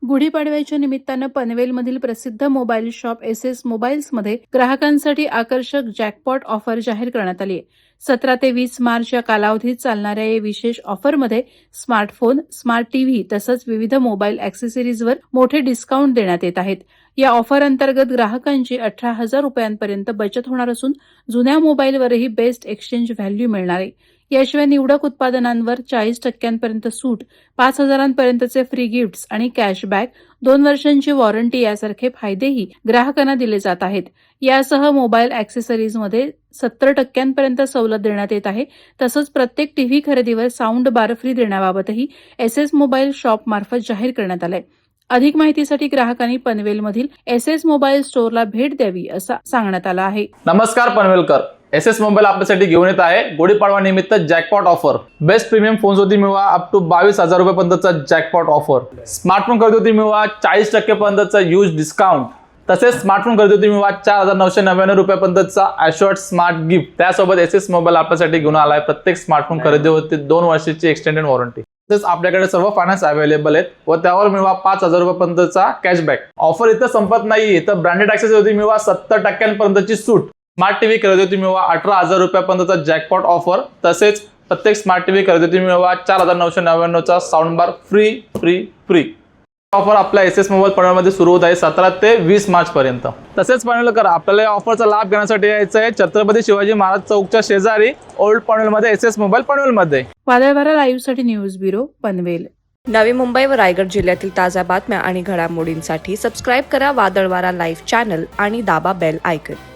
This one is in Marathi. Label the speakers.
Speaker 1: गुढीपाडव्याच्या निमित्तानं पनवेलमधील प्रसिद्ध मोबाईल शॉप एसएस मोबाईल्समध्ये ग्राहकांसाठी आकर्षक जॅकपॉट ऑफर जाहीर करण्यात आली आहे. 17 ते 20 मार्च या कालावधीत चालणाऱ्या या विशेष ऑफरमध्ये स्मार्टफोन, स्मार्ट टीव्ही तसंच विविध मोबाईल ॲक्सेसरीजवर मोठे डिस्काउंट देण्यात येत आहेत. या ऑफर अंतर्गत ग्राहकांची 18,000 रुपयांपर्यंत बचत होणार असून जुन्या मोबाईलवरही बेस्ट एक्सचेंज व्हॅल्यू मिळणार आहे. याशिवाय निवडक उत्पादनांवर 40% सूट, 5,000 फ्री गिफ्ट्स आणि कॅशबॅक, 2 वर्षांची वॉरंटी यासारखे फायदेही ग्राहकांना दिले जात आहेत. यासह मोबाईल ॲक्सेसरीजमध्ये 70% सवलत देण्यात येत आहे. तसंच प्रत्येक टीव्ही खरेदीवर साऊंड बार फ्री देण्याबाबतही एसएस मोबाईल शॉप मार्फत जाहीर करण्यात आलंय. अधिक माहितीसाठी ग्राहकांनी पनवेलमधील एसएस मोबाईल स्टोअरला भेट द्यावी असं सांगण्यात आलं आहे.
Speaker 2: नमस्कार पनवेलकर, एसएस मोबाईल आपल्यासाठी घेऊन येत आहे गुढीपाडवा निमित्त jackpot offer. Best premium phones होती मिळवा अप टू 22,000 रुपयांपर्यंतचा जॅकपॉट ऑफर. स्मार्टफोन खरेदी होती मिळवा 40% पर्यंतचा यूज डिस्काउंट. तसेच स्मार्टफोन खरेदी होती मिळवा 4,999 रुपयांपर्यंतचा ॲश्युअर्ड स्मार्ट गिफ्ट. त्यासोबत एसएस मोबाईल आपल्यासाठी घेऊन आलाय. प्रत्येक स्मार्टफोन खरेदी होती 2 वर्षाची एक्सटेंडेड वॉरंटी. तसेच आपल्याकडे सर्व फायनान्स अवेलेबल आहेत व त्यावर मिळवा 5,000 रुपयांपर्यंतचा कॅशबॅक. ऑफर इथं संपत नाही, तर ब्रँडेड ॲक्सेसरीज होती मिळवा 70% सूट. स्मार्ट टीव्ही खरेदी होती मिळवा 18,000 रुपयांपर्यंतचा जॅकपॉट ऑफर. तसेच प्रत्येक स्मार्ट टीव्ही खरेदी होती मिळवा 4,999चा साऊंड बार फ्री फ्री फ्री. ऑफर आपल्या एसएस मोबाईल पनवेलमध्ये सुरू होत आहे 17 ते 20 मार्च पर्यंत. तसेच पनवेलकर, आपल्याला या ऑफरचा लाभ घेण्यासाठी यायचं आहे छत्रपती शिवाजी महाराज चौकच्या शेजारी ओल्ड पनवेलमध्ये एसएस मोबाईल पनवेलमध्ये.
Speaker 1: वादळवारा लाईव्हसाठी न्यूज ब्युरो पनवेल.
Speaker 3: नवी मुंबई व रायगड जिल्ह्यातील ताज्या बातम्या आणि घडामोडींसाठी सबस्क्राईब करा वादळवारा लाईव्ह चॅनल आणि दाबा बेल आयकॉन.